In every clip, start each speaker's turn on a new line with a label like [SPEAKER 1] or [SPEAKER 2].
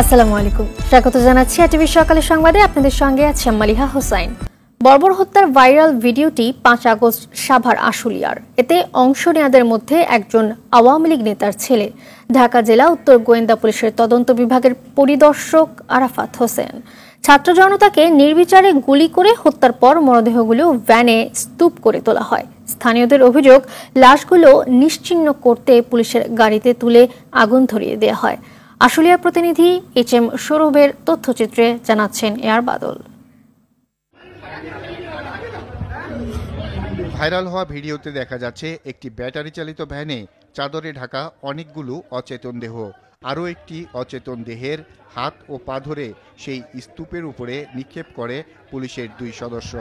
[SPEAKER 1] আসসালামু আলাইকুম, স্বাগত জানাচ্ছি এটিভি সকালের সংবাদে। আপনাদের সঙ্গে আছে মালিহা হোসাইন। বর্বর হত্যার ভাইরাল ভিডিওটি 5 আগস্ট সাভার আশুলিয়ার। এতে অংশ নেওয়াদের মধ্যে একজন আওয়ামী লীগ নেতার ছেলে, ঢাকা জেলা উত্তর গোয়েন্দা পুলিশের তদন্ত বিভাগের পরিদর্শক আরাফাত হোসেন। ছাত্র জনতাকে নির্বিচারে গুলি করে হত্যার পর মরদেহগুলো ভ্যানে স্তূপ করে তোলা হয়। স্থানীয়দের অভিযোগ, লাশগুলো নিশ্চিহ্ন করতে পুলিশের গাড়িতে তুলে আগুন ধরিয়ে দেওয়া হয়। আশুলিয়ার প্রতিনিধি HM সৌরভের তথ্যচিত্রে জানাচ্ছেন এয়ার বাদল।
[SPEAKER 2] ভাইরাল হওয়া ভিডিওতে দেখা যাচ্ছে একটি ব্যাটারি চালিত ভ্যানে চাদরে ঢাকা অনেকগুলো অচেতন দেহ। আরও একটি অচেতন দেহের হাত ও পা ধরে সেই স্তূপের উপরে নিক্ষেপ করে পুলিশের 2 সদস্য।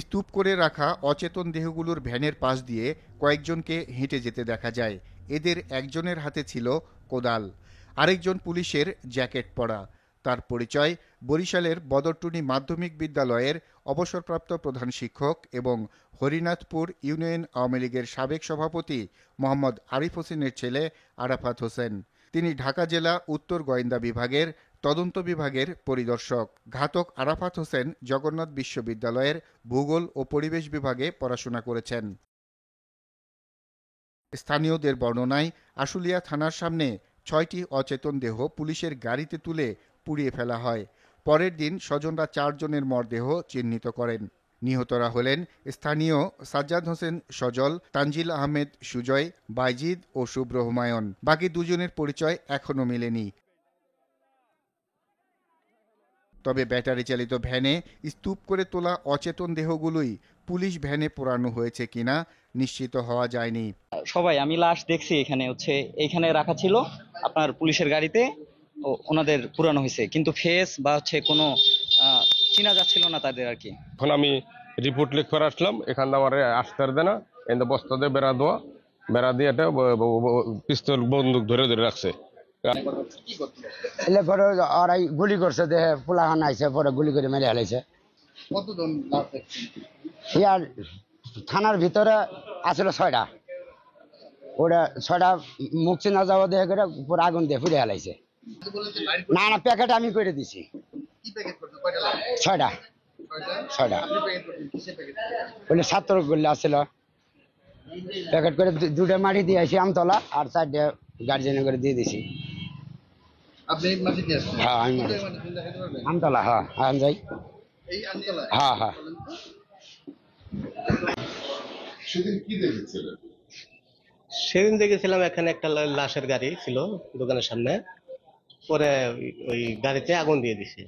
[SPEAKER 2] স্তূপ করে রাখা অচেতন দেহগুলোর ভ্যানের পাশ দিয়ে কয়েকজনকে হেঁটে যেতে দেখা যায়। এদের একজনের হাতে ছিল কোদাল, আরেকজন পুলিশের জ্যাকেট পরা। তার পরিচয় বরিশালের বদরটুনি মাধ্যমিক বিদ্যালয়ের অবসরপ্রাপ্ত প্রধান শিক্ষক এবং হরিনাথপুর ইউনিয়ন আওয়ামী লীগের সাবেক সভাপতি মোহাম্মদ আরিফ হোসেনের ছেলে আরাফাত হোসেন। তিনি ঢাকা জেলা উত্তর গোয়েন্দা বিভাগের তদন্ত বিভাগের পরিদর্শক। ঘাতক আরাফাত হোসেন জগন্নাথ বিশ্ববিদ্যালয়ের ভূগোল ও পরিবেশ বিভাগে পড়াশোনা করেছেন। স্থানীয়দের বর্ণনায় আশুলিয়া থানার সামনে 6টি অচেতন দেহ পুলিশের গাড়িতে তুলে পুড়িয়ে ফেলা হয়। পরের দিন স্বজনরা 4 জনের মরদেহ চিহ্নিত করেন। নিহতরা হলেন স্থানীয় সাজ্জাদ হোসেন সজল, তানজিল আহমেদ সুজয়, বাইজিদ ও শুভ্র হুমায়ুন। বাকি 2 জনের পরিচয় এখনও মেলেনি। তবে ব্যাটারি চালিত ভ্যানে স্তূপ করে তোলা অচেতন দেহগুলোই পুলিশ ভ্যানে পোড়ানো হয়েছে কিনা নিশ্চিত হওয়া যায়নি।
[SPEAKER 3] সবাই আমি লাশ দেখছি, এখানে রাখা ছিল আপনার পুলিশের গাড়িতে, ওনাদের পুরানো হয়েছে, কিন্তু ফেস বা কোনো চিনা যাচ্ছিল না তাদের আর কি।
[SPEAKER 4] এখন আমি রিপোর্ট লিখে আসলাম, এখান থেকে আমার আসতে দেয় না, এখানে বস্তা দিয়ে বেড়া দিয়ে একটা পিস্তল বন্দুক ধরে রাখছে।
[SPEAKER 5] ওরাই গুলি করছে, দেহে পোলাহান আইছে, পরে গুলি করে মেরে হেলাইছে। ইয়ার থানার ভিতরে আসলে 6টা, ওরা 6টা মুখ চিনা যাওয়া দেখে করে পুরো আগুন দিয়ে ফুড়ে হেলাইছে। না প্যাকেট আমি করে দিছি 6টা বলে ছাত্র গুলি আসছিল, প্যাকেট করে 2টা মাটি দিয়ে আসি আমতলা, আর 4টা গার্জেন করে দিয়ে দিছি। হ্যাঁ আমি আমতলা, হ্যাঁ আমি যাই, হ্যাঁ।
[SPEAKER 6] সেদিন দেখেছিলাম এখানে একটা লাশের গাড়ি ছিল দোকানের সামনে, পরে ওই গাড়িতে আগুন দিয়ে দিছে।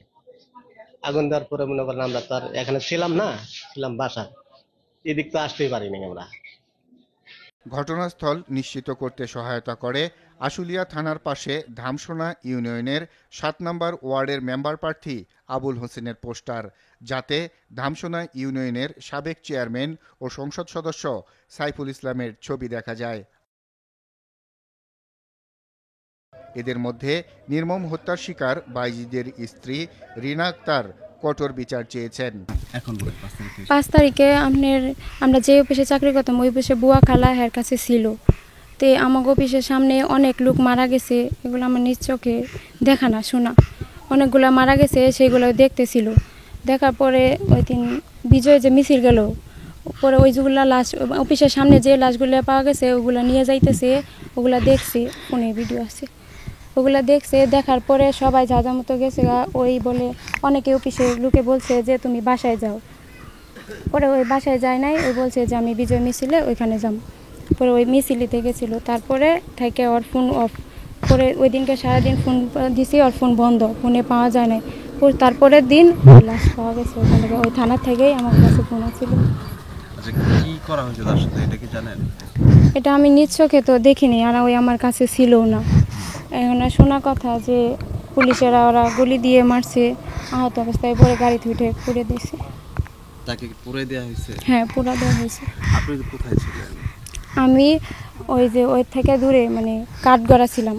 [SPEAKER 6] আগুন দেওয়ার পরে মনে করেন আমরা তো আর এখানে ছিলাম বাসা, এদিক তো আসতেই পারিনি আমরা।
[SPEAKER 2] ঘটনাস্থল নিশ্চিত করতে সহায়তা করে আশুলিয়া থানার পাশে ধামসোনা ইউনিয়নের 7 নম্বর ওয়ার্ডের মেম্বার প্রার্থী আবুল হোসেনের পোস্টার, যাতে ধামসোনা ইউনিয়নের সাবেক চেয়ারম্যান ও সংসদ সদস্য সাইফুল ইসলামের ছবি দেখা যায়। এদের মধ্যে নির্মম হত্যার শিকার বাইজিদের স্ত্রী রিনা আক্তার কঠোর বিচার চেয়েছেন।
[SPEAKER 7] 5 তারিখে আমরা যে অফিসে চাকরি করতাম ওই অফিসে বুয়া খালা এর কাছে ছিল, তো আমাকে অফিসের সামনে অনেক লোক মারা গেছে, এগুলো আমার নিজ চোখে দেখা না শোনা, অনেকগুলো মারা গেছে, সেগুলো দেখতেছিল। দেখার পরে ওই দিন বিজয় যে মিছিল গেল, পরে ওই যেগুলো লাশ অফিসের সামনে যে লাশগুলো পাওয়া গেছে ওগুলো নিয়ে যাইতেছে, ওগুলো দেখছি, ফোনে ভিডিও আছে, ওগুলো দেখছে। দেখার পরে সবাই যা যা মতো গেছে, ওই বলে অনেকে অফিসের লোকে বলছে যে তুমি বাসায় যাও, পরে ওই বাসায় যায় নাই, ওই বলছে যে আমি বিজয় মিছিলে ওইখানে যাম, পরে ওই মিছিলিতে গেছিলো। তারপরে থেকে ওর ফোন অফ করে, ওই দিনকে সারাদিন ফোন দিছি, ওর ফোন বন্ধ, ফোনে পাওয়া যায় নাই। তারপরের দিন লাশ পাওয়া গেছে ওখান থেকে, ওই থানা থেকেই আমার কাছে ফোন ছিল। এটা আমি নিজ চোখে তো দেখিনি, আর ওই আমার কাছে ছিলও না। এখন শোনা কথা যে পুলিশেরা ওরা গুলি দিয়ে মারছে, আহত অবস্থায় পরে গাড়িতে উঠে পুড়ে দিয়েছে।
[SPEAKER 8] তাকে পুড়ে দেওয়া হয়েছে?
[SPEAKER 7] হ্যাঁ, পুড়ে দেওয়া হয়েছে।
[SPEAKER 8] আপনি কোথায় ছিলেন?
[SPEAKER 7] আমি ওই থেকে দূরে কাঠগড়া ছিলাম,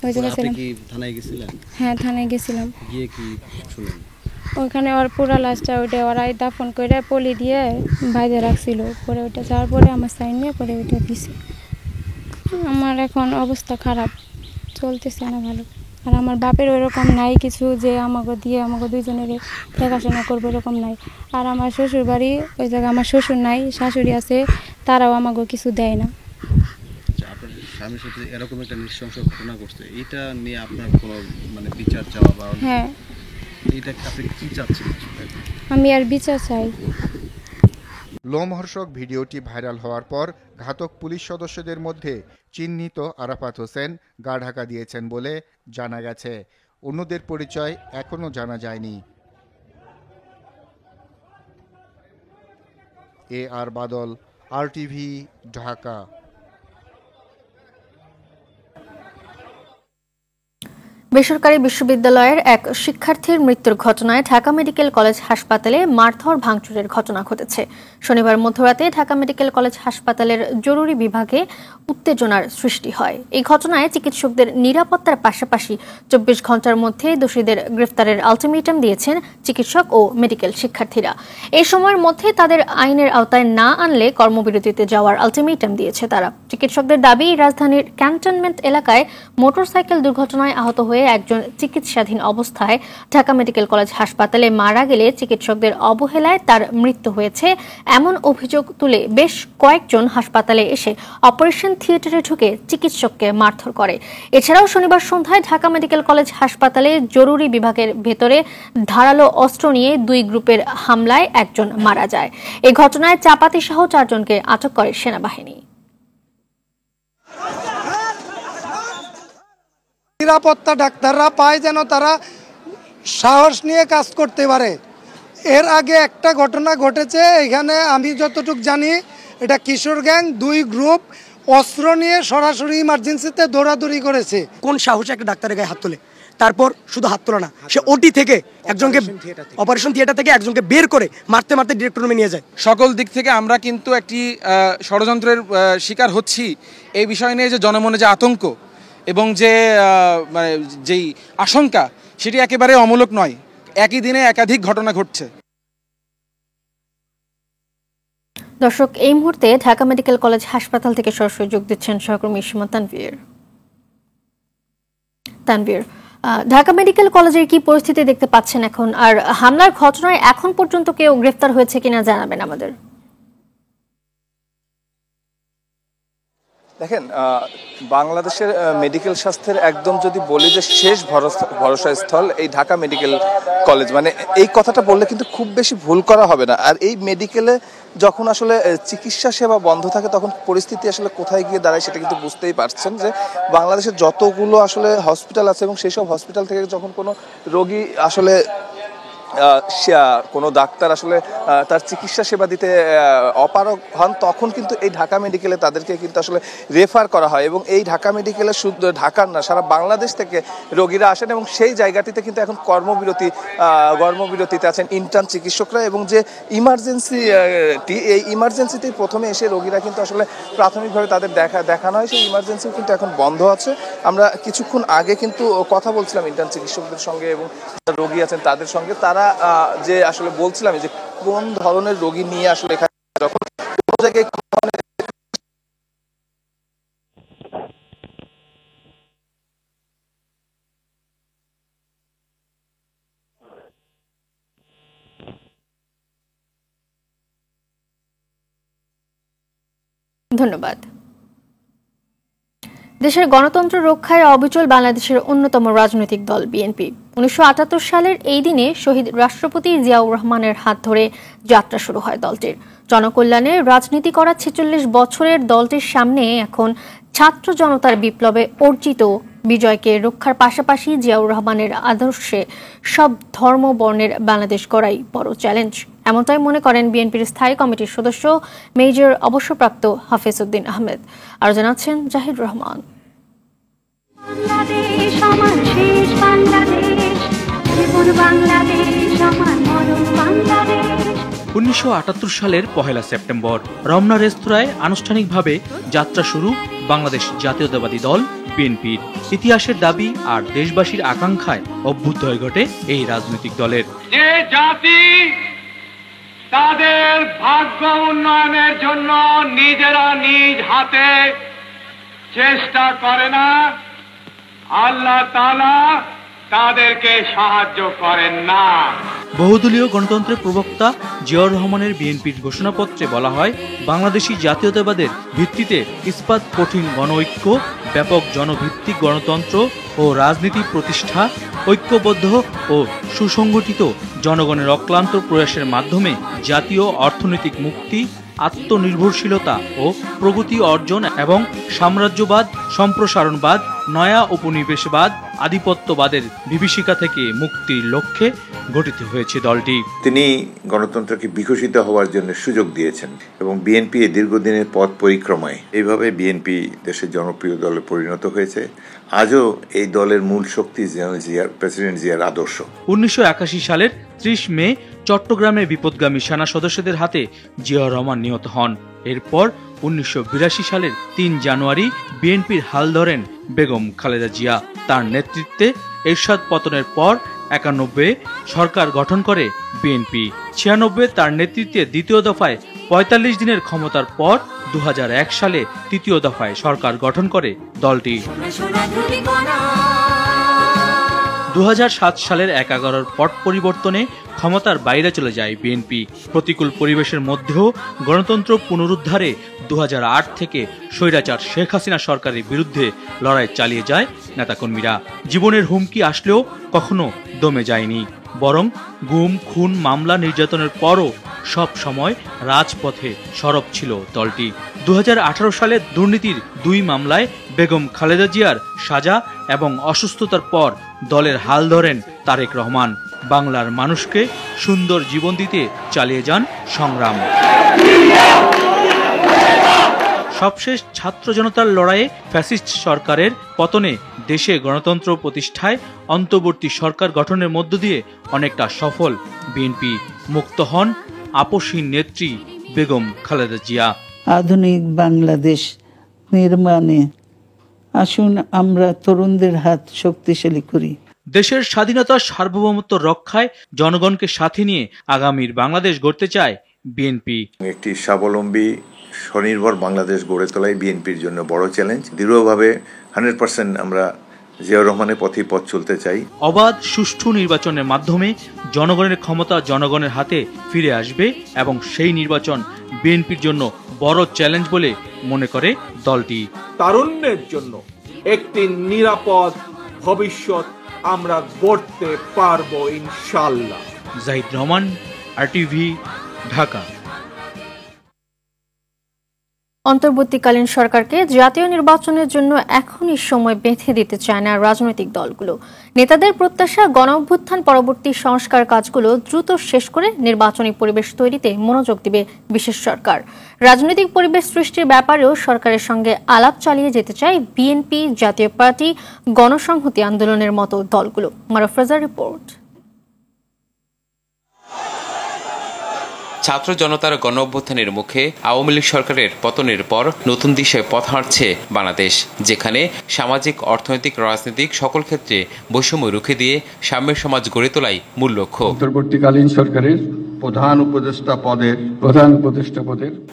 [SPEAKER 7] ওই জায়গায় ছিলাম।
[SPEAKER 8] আপনি কি থানায় গেছিলেন?
[SPEAKER 7] হ্যাঁ, থানায় গেছিলাম।
[SPEAKER 8] গিয়ে কি শুনলেন?
[SPEAKER 7] ওইখানে ওর পুরা লাশটা ওইটা ওরাই দাফন করে পলি দিয়ে বাইরে রাখছিল, পরে ওইটা যাওয়ার পরে আমার সাইন নিয়ে পরে ওইটা দিছে। আমার এখন অবস্থা খারাপ, চলতেছে না ভালো। আর আমার বাপের ওইরকম নাই কিছু যে আমাকে দিয়ে আমাকে দুইজনের দেখাশোনা করবো, এরকম নাই। আর আমার শ্বশুর বাড়ি ওই জায়গায় আমার শ্বশুর নাই, শাশুড়ি আছে, তারাও আমাকে কিছু দেয় না।
[SPEAKER 8] আপনার স্বামীর সাথে এরকম একটা নৃশংস ঘটনা ঘটছে, এটা নিয়ে আপনার কোনো মানে বিচার চাওয়া বা
[SPEAKER 7] হ্যাঁ,
[SPEAKER 8] এটা আপনি কি চাচ্ছেন?
[SPEAKER 7] আমি আর বিচার চাই।
[SPEAKER 2] লোমহর্ষক ভিডিওটি ভাইরাল হওয়ার পর ঘাতক পুলিশ সদস্যদের মধ্যে চিহ্নিত আরাফাত হোসেন গা ঢাকা দিয়েছেন বলে জানা গেছে। অন্যদের পরিচয় এখনো জানা যায়নি। AR বাদল, RTV, ঢাকা।
[SPEAKER 1] বেসরকারি বিশ্ববিদ্যালয়ের এক শিক্ষার্থীর মৃত্যুর ঘটনায় ঢাকা মেডিকেল কলেজ হাসপাতালে মারধর ভাঙচুরের ঘটনা ঘটেছে। শনিবার মধ্যরাতে ঢাকা মেডিকেল কলেজ হাসপাতালের জরুরি বিভাগে উত্তেজনার সৃষ্টি হয়। এই ঘটনায় চিকিৎসকদের নিরাপত্তার পাশাপাশি 24 ঘন্টার মধ্যে দোষীদের গ্রেফতারের আলটিমেটাম দিয়েছেন চিকিৎসক ও মেডিকেল শিক্ষার্থীরা। এই সময়ের মধ্যে তাদের আইনের আওতায় না আনলে কর্মবিরতিতে যাওয়ার আলটিমেটাম দিয়েছে তারা। চিকিৎসকদের দাবি, রাজধানীর ক্যান্টনমেন্ট এলাকায় মোটরসাইকেল দুর্ঘটনায় আহত হয়ে একজন চিকিৎসাধীন অবস্থায় ঢাকা মেডিকেল কলেজ হাসপাতালে মারা গেলে চিকিৎসকদের অবহেলায় তার মৃত্যু হয়েছে এমন অভিযোগ তুলে বেশ কয়েকজন হাসপাতালে এসে অপারেশন থিয়েটারে ঢুকে চিকিৎসককে মারধর করে। এছাড়াও শনিবার সন্ধ্যায় ঢাকা মেডিকেল কলেজ হাসপাতালে জরুরি বিভাগের ভেতরে ধারালো অস্ত্র নিয়ে 2 গ্রুপের হামলায় একজন মারা যায়। এই ঘটনায় চাপাতি সহ 4 জনকে আটক করে সেনাবাহিনী।
[SPEAKER 9] নিরাপত্তা ডাক্তাররা পায় যেন তারা সাহস নিয়ে কাজ করতে পারে। এর আগে একটা ঘটনা ঘটেছে এখানে, আমি যতটুকু জানি এটা কিশোর গ্যাং, 2 গ্রুপ অস্ত্র নিয়ে সরাসরি ইমার্জেন্সিতে দৌড়াদৌড়ি করেছে।
[SPEAKER 10] কোন সাহসে একটা ডাক্তারের গায়ে হাত তোলে? তারপর শুধু হাত তোলা না, সে ওটি থেকে একজনকে, অপারেশন থিয়েটার থেকে একজনকে বের করে মারতে মারতে ডিরেক্টর রুমে নিয়ে যায়।
[SPEAKER 11] সকল দিক থেকে আমরা কিন্তু একটি ষড়যন্ত্রের শিকার হচ্ছি। এই বিষয় নিয়ে যে জনমনে যে আতঙ্ক এবং যে মানে যেই আশঙ্কা, সেটি একেবারে অমূলক নয়। একই দিনে একাধিক ঘটনা ঘটছে।
[SPEAKER 1] দর্শক, এই মুহূর্তে ঢাকা মেডিকেল কলেজ হাসপাতাল থেকে সরাসরি যোগ দিচ্ছেন সহকর্মী সীমা তানভীর। ঢাকা মেডিকেল কলেজের কি পরিস্থিতি দেখতে পাচ্ছেন এখন, আর হামলার ঘটনায় এখন পর্যন্ত কেউ গ্রেফতার হয়েছে কিনা জানাবেন আমাদের।
[SPEAKER 12] দেখেন, বাংলাদেশের মেডিকেল স্বাস্থ্যের একদম যদি বলি যে শেষ ভরসা স্থল এই ঢাকা মেডিকেল কলেজ, মানে এই কথাটা বললে কিন্তু খুব বেশি ভুল করা হবে না। আর এই মেডিকেলে যখন আসলে চিকিৎসা সেবা বন্ধ থাকে তখন পরিস্থিতি আসলে কোথায় গিয়ে দাঁড়ায় সেটা কিন্তু বুঝতেই পারছেন যে বাংলাদেশের যতগুলো আসলে হসপিটাল আছে এবং সেই সব হসপিটাল থেকে যখন কোনো রোগী আসলে কোনো ডাক্তার আসলে তার চিকিৎসা সেবা দিতে অপারগ হন, তখন কিন্তু এই ঢাকা মেডিকেলে তাদেরকে কিন্তু আসলে রেফার করা হয়। এবং এই ঢাকা মেডিকেলে শুধু ঢাকার না, সারা বাংলাদেশ থেকে রোগীরা আসেন এবং সেই জায়গাটিতে কিন্তু এখন কর্মবিরতিতে আছেন ইন্টার্ন চিকিৎসকরা। এবং যে ইমার্জেন্সিটি, এই ইমার্জেন্সিতেই প্রথমে এসে রোগীরা কিন্তু আসলে প্রাথমিকভাবে তাদের দেখানো হয়, সেই ইমার্জেন্সিও কিন্তু এখন বন্ধ আছে। আমরা কিছুক্ষণ আগে কিন্তু কথা বলছিলাম ইন্টার্ন চিকিৎসকদের সঙ্গে এবং রোগী আছেন তাদের সঙ্গে। তারা যে আসলে বলছিলাম যে কোন ধরনের রোগী নিয়ে আসলে এখানে যখন কোনো জায়গায়
[SPEAKER 1] ধন্যবাদ। দেশের গণতন্ত্র রক্ষায় অবিচল বাংলাদেশের অন্যতম রাজনৈতিক দল বিএনপি। 1978 সালের এই দিনে শহীদ রাষ্ট্রপতি জিয়াউর রহমানের হাত ধরে যাত্রা শুরু হয় দলটির। জনকল্যাণে রাজনীতি করা 46 বছরের দলটির সামনে এখন ছাত্র জনতার বিপ্লবে অর্জিত বিজয়কে রক্ষার পাশাপাশি জিয়াউর রহমানের আদর্শে সব ধর্ম বর্ণের বাংলাদেশ গড়াই বড় চ্যালেঞ্জ, এমনটাই মনে করেন বিএনপির স্থায়ী কমিটির সদস্য মেজর অবসরপ্রাপ্ত হাফেজ উদ্দিন আহমেদ। আর জানাচ্ছেন জাহিদ রহমান।
[SPEAKER 13] 1978 সালের 1 সেপ্টেম্বর রমনা রেস্তোরাঁয় আনুষ্ঠানিকভাবে যাত্রা শুরু বাংলাদেশ জাতীয়তাবাদী দল বিএনপির। ইতিহাসের দাবি আর দেশবাসীর আকাঙ্ক্ষায় অভ্যুদয় ঘটে এই রাজনৈতিক দলের।
[SPEAKER 14] যে জাতি তাদের ভাগ্য উন্নয়নের জন্য নিজেরা নিজ হাতে চেষ্টা করে না, আল্লাহ তাআলা তাদেরকে সাহায্য করেন না।
[SPEAKER 13] বহুদলীয় গণতন্ত্রের প্রবক্তা জিয়াউর রহমানের বিএনপির ঘোষণাপত্রে বলা হয়, বাংলাদেশি জাতীয়তাবাদের ভিত্তিতে ইস্পাত কঠিন গণঐক্য, ব্যাপক জনভিত্তিক গণতন্ত্র ও রাজনীতি প্রতিষ্ঠা, ঐক্যবদ্ধ ও সুসংগঠিত জনগণের অক্লান্ত প্রয়াসের মাধ্যমে জাতীয় অর্থনৈতিক মুক্তি, আত্মনির্ভরশীলতা ও প্রগতি অর্জন এবং সাম্রাজ্যবাদ, সম্প্রসারণবাদ, নয়া উপনিবেশবাদ, আধিপত্যবাদের বিভীষিকা থেকে মুক্তির লক্ষ্যে গঠিত হয়েছে দলটি।
[SPEAKER 15] তিনি গণতন্ত্রকে বিকশিত হওয়ার জন্য সুযোগ দিয়েছেন এবং বিএনপি দীর্ঘদিনের পথ পরিক্রমায় এইভাবে বিএনপি দেশের জনপ্রিয় দলে পরিণত হয়েছে। আজও এই দলের মূল শক্তি প্রেসিডেন্ট জিয়ার আদর্শ।
[SPEAKER 13] 1981 সালের 30 মে চট্টগ্রামে বিপদগামী সেনা সদস্যদের হাতে জিয়াউর রহমান নিহত হন। এরপর 1982 সালের 3 জানুয়ারি বিএনপির হাল ধরেন বেগম খালেদা জিয়া। তার নেতৃত্বে এরশাদ পতনের পর 91 সরকার গঠন করে বিএনপি। 96 তার নেতৃত্বে দ্বিতীয় দফায় 45 দিনের ক্ষমতার পর 2001 সালে তৃতীয় দফায় সরকার গঠন করে দলটি। 2007 সালের 11 পট পরিবর্তনে ক্ষমতার বাইরে চলে যায় বিএনপি। প্রতিকূল পরিবেশের মধ্যেও গণতন্ত্র পুনরুদ্ধারে 2008 থেকে স্বৈরাচার শেখ হাসিনা সরকারের বিরুদ্ধে লড়াই চালিয়ে যায় নেতাকর্মীরা। জীবনের হুমকি আসলেও কখনো দমে যায়নি, বরং গুম, খুন, মামলা, নির্যাতনের পরও সব সময় রাজপথে সরব ছিল দলটি। 2018 সালে দুর্নীতির 2 মামলায় বেগম খালেদা জিয়ার সাজা এবং অসুস্থতার পর দলের হাল ধরেন তারেক রহমান। বাংলার মানুষকে সুন্দর জীবন দিতে চালিয়ে যান সংগ্রাম। সবশেষ ছাত্র জনতার লড়াইয়ে ফ্যাসিস্ট সরকারের পতনে দেশে গণতন্ত্র প্রতিষ্ঠায় অন্তর্বর্তী সরকার গঠনের মধ্য দিয়ে অনেকটা সফল বিএনপি। মুক্ত হন আপসী নেত্রী বেগম খালেদা জিয়া।
[SPEAKER 16] আধুনিক বাংলাদেশ নির্মাণে আসুন আমরা তরুণদের হাত শক্তিশালী করি।
[SPEAKER 13] দেশের স্বাধীনতা সার্বভৌমত্ব রক্ষায় জনগণকে সাথে নিয়ে আগামীর বাংলাদেশ গড়তে চায় বিএনপি।
[SPEAKER 15] একটি স্বাবলম্বী স্বনির্ভর বাংলাদেশ গড়ে তোলাই বিএনপির জন্য বড় চ্যালেঞ্জ। দৃঢ়ভাবে 100% আমরা জিয়াউর রহমানের পথে পথ চলতে চাই।
[SPEAKER 13] অবাধ সুষ্ঠু নির্বাচনের মাধ্যমে জনগণের ক্ষমতা জনগণের হাতে ফিরে আসবে এবং সেই নির্বাচন বিএনপির জন্য বড় চ্যালেঞ্জ বলে মনে করে দলটি।
[SPEAKER 17] তারুণ্যের জন্য একটি নিরাপদ ভবিষ্যৎ আমরা গড়তে পারবো ইনশাআল্লাহ।
[SPEAKER 13] জাহিদ রহমান, RTV, ঢাকা।
[SPEAKER 1] অন্তর্বর্তীকালীন সরকারকে জাতীয় নির্বাচনের জন্য এখনই সময় বেঁধে দিতে চায় না রাজনৈতিক দলগুলো। নেতাদের প্রত্যাশা, গণঅভ্যুত্থান পরবর্তী সংস্কার কাজগুলো দ্রুত শেষ করে নির্বাচনী পরিবেশ তৈরিতে মনোযোগ দিবে বিশেষ সরকার। রাজনৈতিক পরিবেশ সৃষ্টির ব্যাপারেও সরকারের সঙ্গে আলাপ চালিয়ে যেতে চায় বিএনপি, জাতীয় পার্টি, গণসংহতি আন্দোলনের মতো দলগুলো। মারুফরাজার রিপোর্ট।
[SPEAKER 18] ছাত্র জনতার গণঅভ্যুত্থানের মুখে আওয়ামী লীগ সরকারের পতনের পর নতুন দিশায় পথ হাঁটছে বাংলাদেশ, যেখানে সামাজিক, অর্থনৈতিক, রাজনৈতিক সকল ক্ষেত্রে বৈষম্য রুখে দিয়ে সাম্যের সমাজ গড়ে তোলাই মূল লক্ষ্য।
[SPEAKER 19] অন্তর্বর্তীকালীন সরকারের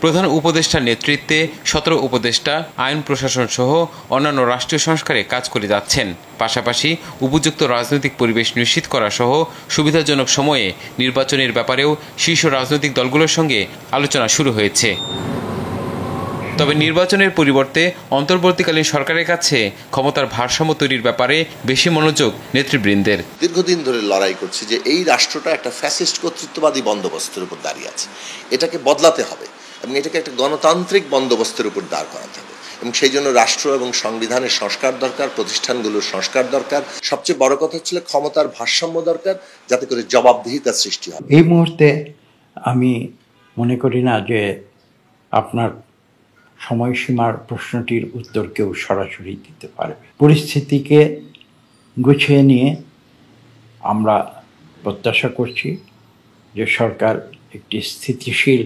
[SPEAKER 19] প্রধান উপদেষ্টার
[SPEAKER 18] নেতৃত্বে 17 উপদেষ্টা আইন প্রশাসন সহ অন্যান্য রাষ্ট্রীয় সংস্কারে কাজ করে যাচ্ছেন। পাশাপাশি উপযুক্ত রাজনৈতিক পরিবেশ নিশ্চিত করা সহ সুবিধাজনক সময়ে নির্বাচনের ব্যাপারেও শীর্ষ রাজনৈতিক দলগুলোর সঙ্গে আলোচনা শুরু হয়েছে। তবে নির্বাচনের পরিবর্তে অন্তর্বর্তীকালীন সরকারের কাছে ক্ষমতার ভারসাম্য তৈরির ব্যাপারে বেশি মনোযোগ নেতৃবৃন্দের।
[SPEAKER 20] দীর্ঘদিন ধরে লড়াই করছে যে এই রাষ্ট্রটা একটা ফ্যাসিস্ট কর্তৃত্ববাদী বন্দোবস্তের উপর দাঁড়িয়ে আছে, এটাকে বদলাতে হবে এবং এটাকে একটা গণতান্ত্রিক বন্দোবস্তের উপর দাঁড় করাতে হবে এবং সেই জন্য রাষ্ট্র এবং সংবিধানের সংস্কার দরকার, প্রতিষ্ঠানগুলোর সংস্কার দরকার। সবচেয়ে বড় কথা হচ্ছে ক্ষমতার ভারসাম্য দরকার, যাতে করে জবাবদিহিতার সৃষ্টি হয়।
[SPEAKER 21] এই মুহূর্তে আমি মনে করি না যে আপনার সময়সীমার প্রশ্নটির উত্তর কেউ সরাসরি দিতে পারবে। পরিস্থিতিকে গুছিয়ে নিয়ে আমরা প্রত্যাশা করছি যে সরকার একটি স্থিতিশীল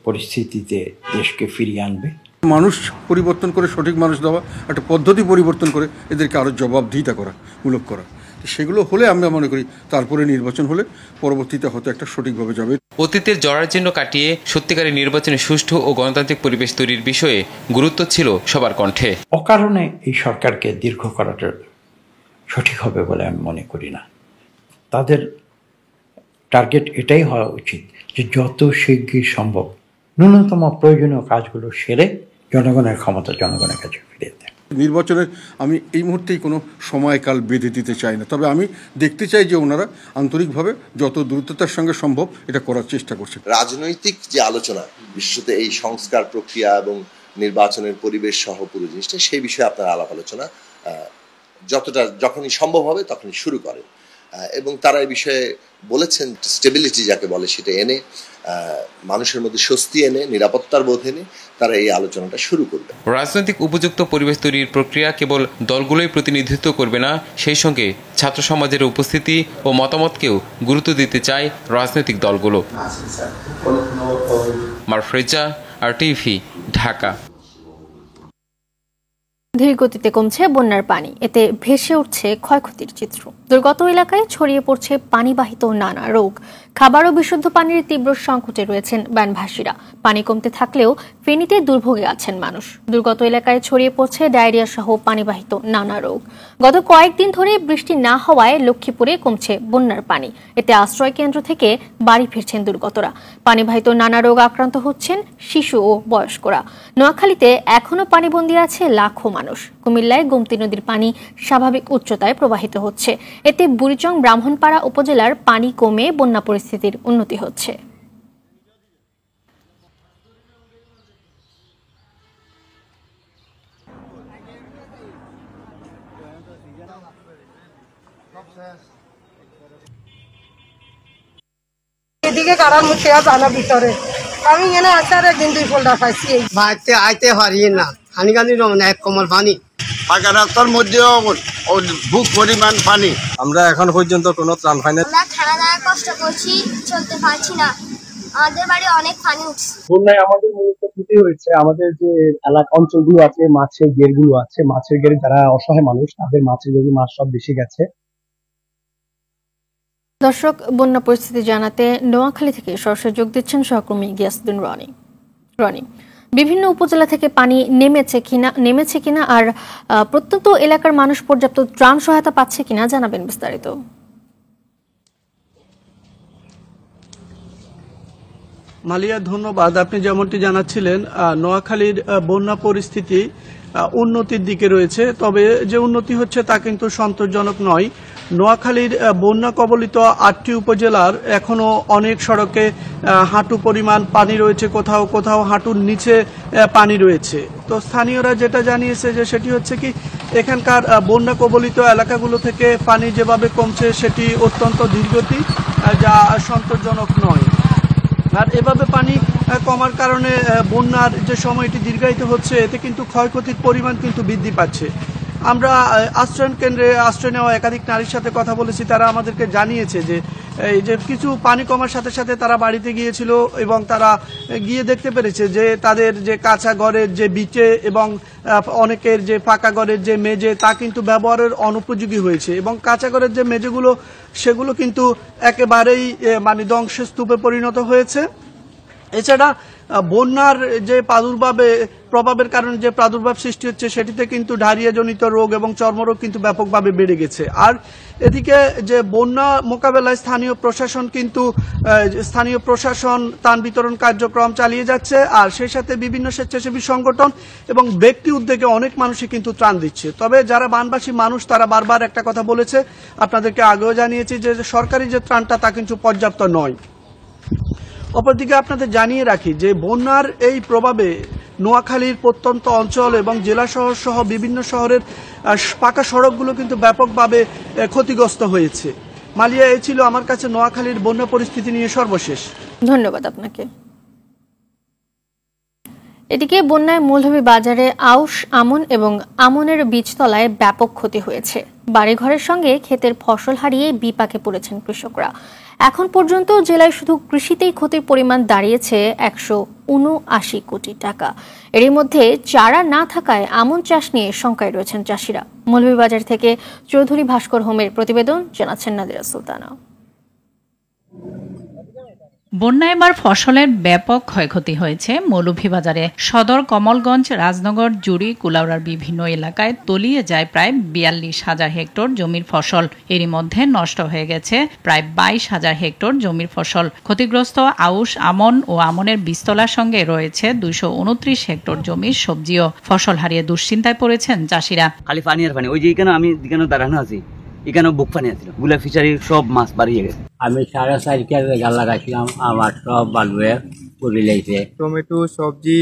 [SPEAKER 21] পরিস্থিতিতে দেশকে ফিরিয়ে আনবে।
[SPEAKER 3] মানুষ পরিবর্তন করে, সঠিক মানুষ দেওয়া, একটা পদ্ধতি পরিবর্তন করে এদেরকে আরও জবাবদিহিতা মূলক করা, সেগুলো হলে আমরা মনে করি তারপরে নির্বাচন হলে পরবর্তীতে হয়তো একটা সঠিকভাবে যাবে।
[SPEAKER 18] অতীতের জরাজীর্ণ কাটিয়ে সত্যিকারের নির্বাচনে সুষ্ঠু ও গণতান্ত্রিক পরিবেশ তৈরির বিষয়ে গুরুত্ব ছিল সবার কণ্ঠে।
[SPEAKER 21] অকারণে এই সরকারকে দীর্ঘ করাটা সঠিক হবে বলে আমি মনে করি না। তাদের টার্গেট এটাই হওয়া উচিত যে যত শীঘ্র সম্ভব ন্যূনতম প্রয়োজনীয় কাজগুলো সেরে জনগণের ক্ষমতা জনগণের কাছে ফিরিয়ে দেয়।
[SPEAKER 3] নির্বাচনের আমি এই মুহূর্তেই কোনো সময়কাল বেঁধে দিতে চাই না, তবে আমি দেখতে চাই যে ওনারা আন্তরিকভাবে যত দ্রুততার সঙ্গে সম্ভব এটা করার চেষ্টা করছে।
[SPEAKER 20] রাজনৈতিক যে আলোচনা, বিশেষত এই সংস্কার প্রক্রিয়া এবং নির্বাচনের পরিবেশ সহ পুরো জিনিসটা, সেই বিষয়ে আপনার আলাপ আলোচনা যখনই সম্ভব হবে তখনই শুরু করেন এবং তারা এই বিষয়ে বলেছেন স্টেবিলিটি যাকে বলে সেটা এনে, মানুষের মধ্যে স্বস্তি এনে, নিরাপত্তার বোধ এনে তারা এই আলোচনাটা শুরু করবে।
[SPEAKER 18] রাজনৈতিক উপযুক্ত পরিবেশ তৈরির প্রক্রিয়া কেবল দলগুলোই প্রতিনিধিত্ব করবে না, সেই সঙ্গে ছাত্র সমাজের উপস্থিতি ও মতামতকেও গুরুত্ব দিতে চায় রাজনৈতিক দলগুলো। মারফরেজা, RTV, ঢাকা।
[SPEAKER 1] ধীরগতিতে কমছে বন্যার পানি, এতে ভেসে উঠছে ক্ষয়ক্ষতির চিত্র। দুর্গত এলাকায় ছড়িয়ে পড়ছে পানিবাহিত নানা রোগ। খাবার ও বিশুদ্ধ পানির তীব্র সংকটে রয়েছেন বানভাসীরা। পানি কমতে থাকলেও ফেনীতে দুর্ভোগে আছেন মানুষ। দুর্গত এলাকায় ছড়িয়ে পড়ছে ডায়রিয়া সহ পানিবাহিত নানা রোগ। গত কয়েকদিন ধরে বৃষ্টি না হওয়ায় লক্ষ্মীপুরে কমছে বন্যার পানি, এতে আশ্রয় কেন্দ্র থেকে বাড়ি ফিরছেন দুর্গতরা। পানিবাহিত নানা রোগ আক্রান্ত হচ্ছেন শিশু ও বয়স্করা। নোয়াখালীতে এখনো পানিবন্দী আছে লাখো মানুষ। কুমিল্লায় গোমতী নদীর পানি স্বাভাবিক উচ্চতায় প্রবাহিত হচ্ছে, এতে বুড়িচং ব্রাহ্মণপাড়া উপজেলার পানি কমে বন্যা পরিস্থিতির উন্নতি হচ্ছে।
[SPEAKER 22] এদিকে কারণ মুখে জানা ভিতরে আমি এখানে আসার একদিন 2 ফোল্ডার খাইছি। ভাইতে আইতে পারি না, হানিকানি এক কমল পানি, পাকা রাস্তার মধ্যেও বুক পরিমাণ পানি।
[SPEAKER 23] আমরা এখন পর্যন্ত কোনো ত্রাণ পাই না।
[SPEAKER 24] আমরা খাওয়া দাওয়া কষ্ট করছি, চলতে পারছি না, আমাদের বাড়ি অনেক পানি উঠছে।
[SPEAKER 25] বন্যায় আমাদের মূলত ক্ষতি হয়েছে আমাদের যে এলাকা অঞ্চলগুলো আছে, মাছের গেরগুলো আছে, মাছের গের যারা অসহায় মানুষ তাদের মাছের গের মাছ সব বেশি গেছে।
[SPEAKER 1] দর্শক, বন্যা পরিস্থিতি জানাতে নোয়াখালী থেকে সরাসরি যোগ দিচ্ছেন সহকর্মী গিয়াসউদ্দিন রনি। বিভিন্ন উপজেলা থেকে পানি নেমেছে কিনা আর প্রত্যন্ত এলাকার মানুষ পর্যাপ্ত ত্রাণ সহায়তা পাচ্ছে কিনা জানাবেন বিস্তারিত।
[SPEAKER 26] মালিয়া, ধন্যবাদ। আপনি যেমনটি জানাচ্ছিলেন, নোয়াখালীর বন্যা পরিস্থিতি উন্নতির দিকে রয়েছে, তবে যে উন্নতি হচ্ছে তা কিন্তু সন্তোষজনক নয়। নোয়াখালীর বন্যা কবলিত 8টি উপজেলার এখনো অনেক সড়কে হাঁটু পরিমাণ পানি রয়েছে, কোথাও কোথাও হাঁটুর নিচে পানি রয়েছে। তো স্থানীয়রা যেটা জানিয়েছে যে সেটি হচ্ছে কি, এখানকার বন্যা কবলিত এলাকাগুলো থেকে পানি যেভাবে কমছে সেটি অত্যন্ত ধীরগতি, যা সন্তোষজনক নয়। আর এভাবে পানি কমার কারণে বন্যার যে সময়টি দীর্ঘায়িত হচ্ছে, এতে কিন্তু ক্ষয়ক্ষতির পরিমাণ কিন্তু বৃদ্ধি পাচ্ছে। আমরা আশ্রয়ন কেন্দ্রে আশ্রয় নেওয়া একাধিক নারীর সাথে কথা বলেছি, তারা আমাদেরকে জানিয়েছে যে এই যে কিছু পানি কমার সাথে সাথে তারা বাড়িতে গিয়েছিল এবং তারা গিয়ে দেখতে পেরেছে যে তাদের যে কাঁচা ঘরের যে বিচে এবং অনেকের যে পাকা ঘরের যে মেঝে তা কিন্তু ব্যবহারের অনুপযোগী হয়েছে এবং কাঁচা ঘরের যে মেঝেগুলো সেগুলো কিন্তু একেবারেই মানে ধ্বংসস্তূপে পরিণত হয়েছে। এছাড়া বন্যার যে প্রভাবের কারণে যে প্রাদুর্ভাব সৃষ্টি হচ্ছে সেটিতে কিন্তু ডায়রিয়াজনিত রোগ এবং চর্মরোগ কিন্তু ব্যাপকভাবে বেড়ে গেছে। আর এদিকে যে বন্যা মোকাবেলায় স্থানীয় প্রশাসন ত্রাণ বিতরণ কার্যক্রম চালিয়ে যাচ্ছে, আর সেই সাথে বিভিন্ন স্বেচ্ছাসেবী সংগঠন এবং ব্যক্তি উদ্যোগে অনেক মানুষই কিন্তু ত্রাণ দিচ্ছে। তবে যারা বানবাসী মানুষ তারা বারবার একটা কথা বলেছে, আপনাদেরকে আগেও জানিয়েছি যে সরকারি যে ত্রাণটা তা কিন্তু পর্যাপ্ত নয়। অপরদিকে আপনাদের জানিয়ে রাখি যে বন্যার এই প্রভাবে নোয়াখালীর প্রত্যন্ত অঞ্চল এবং জেলা শহর সহ বিভিন্ন শহরের পাকা সড়কগুলো কিন্তু ব্যাপকভাবে ক্ষতিগ্রস্ত হয়েছে। মালিয়া, এই ছিল আমার কাছে নোয়াখালীর বন্যা পরিস্থিতি নিয়ে সর্বশেষ।
[SPEAKER 1] ধন্যবাদ আপনাকে। এদিকে বন্যায় মৌলভী বাজারে আউশ আমন এবং আমনের বীজতলায় ব্যাপক ক্ষতি হয়েছে। বাড়িঘরের সঙ্গে ক্ষেতের ফসল হারিয়ে বিপাকে পড়েছেন কৃষকরা। এখন পর্যন্ত জেলায় শুধু কৃষিতেই ক্ষতির পরিমাণ দাঁড়িয়েছে 179 কোটি টাকা। এরই মধ্যে চারা না থাকায় আমন চাষ নিয়ে শঙ্কায় রয়েছেন চাষিরা। মৌলভীবাজার থেকে চৌধুরী ভাস্কর হোমের প্রতিবেদন, জানাচ্ছেন নাদিরা সুলতানা।
[SPEAKER 2] বন্যায় এবার ফসলের ব্যাপক ক্ষয়ক্ষতি হয়েছে মৌলভীবাজারে। সদর, কমলগঞ্জ, রাজনগর, জুড়ি, কুলাউড়ার বিভিন্ন এলাকায় তলিয়ে যায় প্রায় 42,000 হেক্টর জমির ফসল। এরই মধ্যে নষ্ট হয়ে গেছে প্রায় 22,000 হেক্টর জমির ফসল। ক্ষতিগ্রস্ত আউশ, আমন ও আমনের বীজতলার সঙ্গে রয়েছে 229 হেক্টর জমির সবজিও। ফসল হারিয়ে দুশ্চিন্তায় পড়েছেন চাষিরা।
[SPEAKER 4] খালি পানি আর পানি, ওই যে এখানে আমি যেখানে দাঁড়ানো আছি এখানে বুক পানি আছিল, গুলা ফিচারি সব মাছ বাড়িয়ে গেছে। আমি 4.5 কেজি গাল লাগাইছিলাম, আমার সব বালুয়ে পড়ে লাইছে।
[SPEAKER 5] টমেটো, সবজি,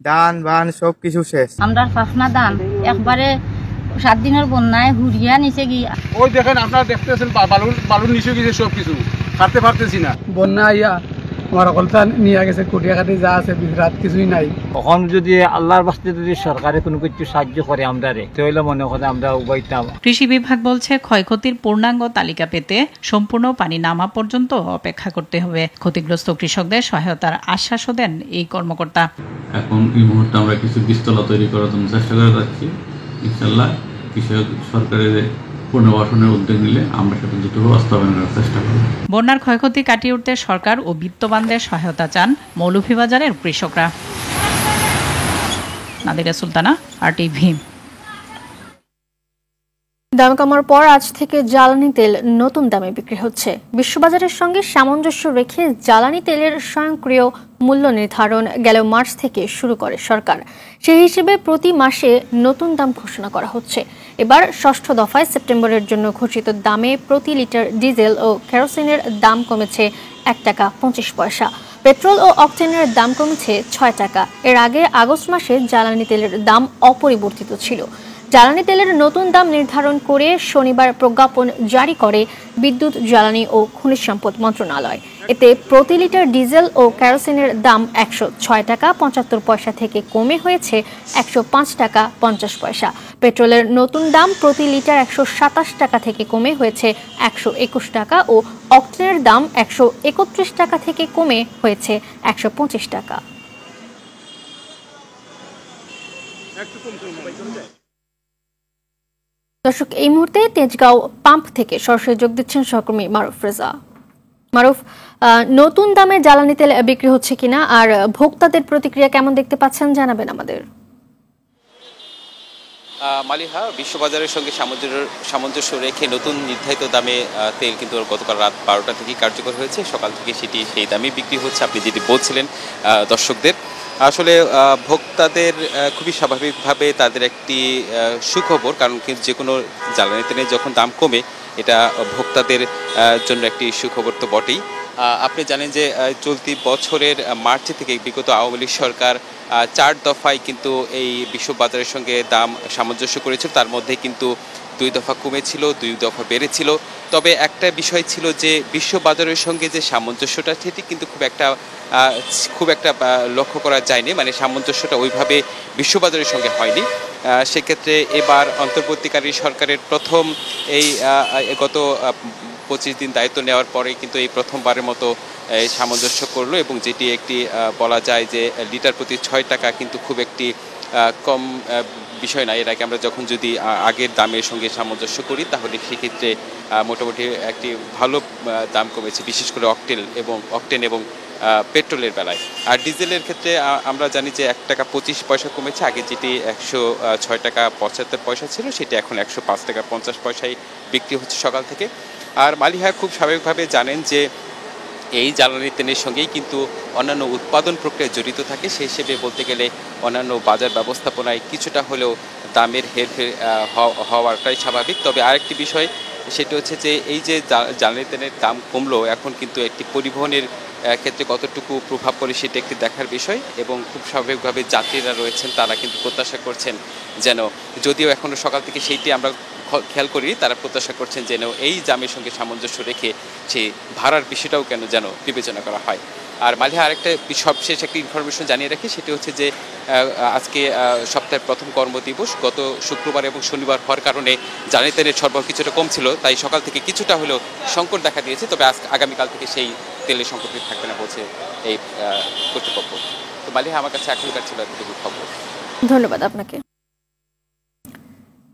[SPEAKER 5] ধান বান সবকিছু শেষ।
[SPEAKER 6] আমরা ফাফনা ধান একবারে 7 দিনের বন্যায় ঘুরিয়া নিচে গিয়ে,
[SPEAKER 11] ওই দেখেন আপনারা দেখতেছেন বালুর নিচে গেছে সবকিছু, কাটতে পারতেছি না।
[SPEAKER 26] বন্যা আইয়া আমার অকলতা নিয়ে গেছে, কুটিয়া কাটি যা আছে বিরাট কিছুই নাই।
[SPEAKER 4] তখন যদি আল্লাহর বাস্তে যদি সরকারে কোনো কিছু সাহায্য করে আমরা তাহলে মনে করে আমরা উপাইতাম।
[SPEAKER 2] কৃষি বিভাগ বলছে ক্ষয়ক্ষতির পূর্ণাঙ্গ তালিকা পেতে সম্পূর্ণ পানি নামা পর্যন্ত অপেক্ষা করতে হবে। ক্ষতিগ্রস্ত কৃষকদের সহায়তার আশ্বাসও দেন এই কর্মকর্তা।
[SPEAKER 7] এখন এই মুহূর্তে আমরা কিছু বীজতলা তৈরি করার জন্য চেষ্টা করে যাচ্ছি। ইনশাআল্লাহ কৃষক সরকারের পুনর্বাসনের উদ্যোগ নিলে আমরা সেটা দ্রুত বাস্তবায়ন করার চেষ্টা করব।
[SPEAKER 2] বন্যার ক্ষয়ক্ষতি কাটিয়ে উঠতে সরকার ও বিত্তবানদের সহায়তা চান মৌলভীবাজারের কৃষকরা। নাদিরা সুলতানা, RTV।
[SPEAKER 1] দাম কমার পর আজ থেকে জ্বালানি তেল নতুন দামে বিক্রি হচ্ছে। বিশ্ববাজারের সঙ্গে সামঞ্জস্য রেখে জ্বালানি তেলের স্বয়ংক্রিয় মূল্য নির্ধারণ গেল মার্চ থেকে শুরু করে সরকার। সেই হিসেবে প্রতি মাসে নতুন দাম ঘোষণা করা হচ্ছে। এবার ষষ্ঠ দফায় সেপ্টেম্বরের জন্য ঘোষিত দামে প্রতি লিটার ডিজেল ও কেরোসিনের দাম কমেছে 1 টাকা 25 পয়সা। পেট্রোল ও অকটেনের দাম কমেছে 6 টাকা। এর আগে আগস্ট মাসে জ্বালানি তেলের দাম অপরিবর্তিত ছিল। জ্বালানি তেলের নতুন দাম নির্ধারণ করে শনিবার প্রজ্ঞাপন জারি করে বিদ্যুৎ, জ্বালানি ও খনিজ সম্পদ মন্ত্রণালয়। এতে প্রতি লিটার ডিজেল ও কেরোসিনের দাম 106 টাকা 75 পয়সা থেকে কমে হয়েছে 105 টাকা 50 পয়সা। পেট্রোলের নতুন দাম প্রতি লিটার 127 টাকা থেকে কমে হয়েছে 121 টাকা ও অকটেনের দাম 131 টাকা থেকে কমে হয়েছে 125 টাকা। দর্শক, এই মুহূর্তে তেজগাঁও পাম্প থেকে সরাসরি যোগ দিচ্ছেন সহকর্মী মারুফ রেজা। মারুফ, নতুন দামে জ্বালানি তেল বিক্রি হচ্ছে কিনা আর ভোক্তাদের প্রতিক্রিয়া কেমন দেখতে পাচ্ছেন জানাবেন আমাদের।
[SPEAKER 18] মালিহা, বিশ্ববাজারের সঙ্গে সামঞ্জস্য রেখে নতুন নির্ধারিত দামে তেল কিন্তু গতকাল রাত 12টা থেকে কার্যকর হয়েছে। সকাল থেকে সেটি সেই দামে বিক্রি হচ্ছে। আপনি যেটি বলছিলেন দর্শকদের, আসলে ভোক্তাদের খুবই স্বাভাবিকভাবে তাদের একটি সুখবর, কারণ কিন্তু যে কোনো জ্বালানি তেলের যখন দাম কমে এটা ভোক্তাদের জন্য একটি সুখবর তো বটেই। আপনি জানেন যে চলতি বছরের মার্চ থেকে বিগত আওয়ামী লীগ সরকার 4 দফায় কিন্তু এই বিশ্ববাজারের সঙ্গে দাম সামঞ্জস্য করেছিল। তার মধ্যে কিন্তু 2 দফা কমেছিল, 2 দফা বেড়েছিল। তবে একটা বিষয় ছিল যে বিশ্ববাজারের সঙ্গে যে সামঞ্জস্যটা সেটি কিন্তু খুব একটা লক্ষ্য করা যায়নি, মানে সামঞ্জস্যটা ওইভাবে বিশ্ববাজারের সঙ্গে হয়নি। সেক্ষেত্রে এবার অন্তর্বর্তীকালী সরকারের প্রথম এই গত 25 দিন দায়িত্ব নেওয়ার পরে কিন্তু এই প্রথমবারের মতো সামঞ্জস্য করলো, এবং যেটি একটি বলা যায় যে লিটার প্রতি 6 টাকা কিন্তু খুব একটি কম বিষয় না। এর আগে আমরা যখন যদি আগের দামের সঙ্গে সামঞ্জস্য করি তাহলে সেক্ষেত্রে মোটামুটি একটি ভালো দাম কমেছে, বিশেষ করে অকটেন এবং পেট্রোলের বেলায়। আর ডিজেলের ক্ষেত্রে আমরা জানি যে 1 টাকা 25 পয়সা কমেছে। আগে যেটি 106 টাকা 75 পয়সা ছিল সেটি এখন 105 টাকা 50 পয়সায় বিক্রি হচ্ছে সকাল থেকে। আর মালিহা খুব স্বাভাবিকভাবে জানেন যে এই জ্বালানি তেলের সঙ্গেই কিন্তু অন্যান্য উৎপাদন প্রক্রিয়া জড়িত থাকে। সেই হিসেবে বলতে গেলে অন্যান্য বাজার ব্যবস্থাপনায় কিছুটা হলেও দামের হেরফের হওয়াটাই স্বাভাবিক। তবে আরেকটি বিষয় সেটি হচ্ছে যে এই যে জ্বালানি তেলের দাম কমলো, এখন কিন্তু একটি পরিবহনের ক্ষেত্রে কতটুকু প্রভাব পড়ে সেটা একটি দেখার বিষয়। এবং খুব স্বাভাবিকভাবে যাত্রীরা রয়েছেন, তারা কিন্তু প্রত্যাশা করছেন যেন, যদিও এখনও সকাল থেকে সেইটি আমরা খেয়াল করি, তারা প্রত্যাশা করছেন যেন এই দামের সঙ্গে সামঞ্জস্য রেখে সেই ভাড়ার বিষয়টাও যেন বিবেচনা করা হয়। আর মালিহা আরেকটা সবশেষ একটা ইনফরমেশন জানিয়ে রাখি, সেটি হচ্ছে যে আজকে সপ্তাহের প্রথম কর্মদিবস, গত শুক্রবার এবং শনিবার হওয়ার কারণে জ্বালানি তেলের সরবরাহ কিছুটা কম ছিল, তাই সকাল থেকে কিছুটা হলেও সংকট দেখা দিয়েছে। তবে আগামীকাল থেকে সেই তেলের সংকট থাকবে না বলছে এই কর্তৃপক্ষ। তো মালিহা, আমার কাছে এখনকার ছিল এতটুকু খবর।
[SPEAKER 1] ধন্যবাদ আপনাকে।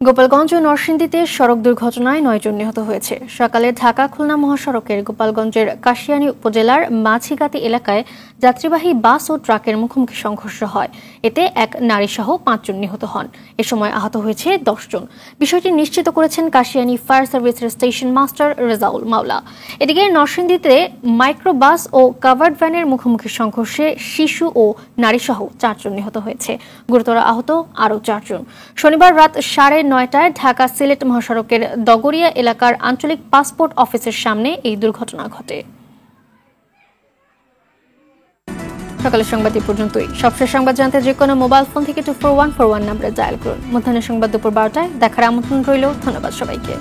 [SPEAKER 1] গোপালগঞ্জ ও নরসিংদীতে সড়ক দুর্ঘটনায় 9 জন নিহত হয়েছে। সকালে ঢাকা খুলনা মহাসড়কের গোপালগঞ্জের কাশিয়ানী উপজেলার মাঝিগাতি এলাকায় যাত্রীবাহী বাস ও ট্রাকের মুখোমুখি সংঘর্ষ হয়। এতে এক নারী সহ 5 জন নিহত হন। এ সময় আহত হয়েছে 10 জন। বিষয়টি নিশ্চিত করেছেন কাশিয়ানী ফায়ার সার্ভিসের স্টেশন মাস্টার রেজাউল মাওলা। এদিকে নরসিংদীতে মাইক্রোবাস ও কাভার্ড ভ্যানের মুখোমুখি সংঘর্ষে শিশু ও নারী সহ 4 জন নিহত হয়েছে। গুরুতর আহত আরও 4 জন। শনিবার রাত 9:30টায় ঢাকা সিলেট মহাসড়কের দগরিয়া এলাকার আঞ্চলিক পাসপোর্ট অফিসের সামনে এই দুর্ঘটনা ঘটে। সকালের সংবাদ এই পর্যন্তই। সবশেষ সংবাদ জানতে যে কোনো মোবাইল ফোন থেকে 24141 নম্বরে ডায়াল করুন। মধ্যাহ্নের সংবাদ দুপুর 12টায় দেখার আমন্ত্রণ রইল। ধন্যবাদ সবাইকে।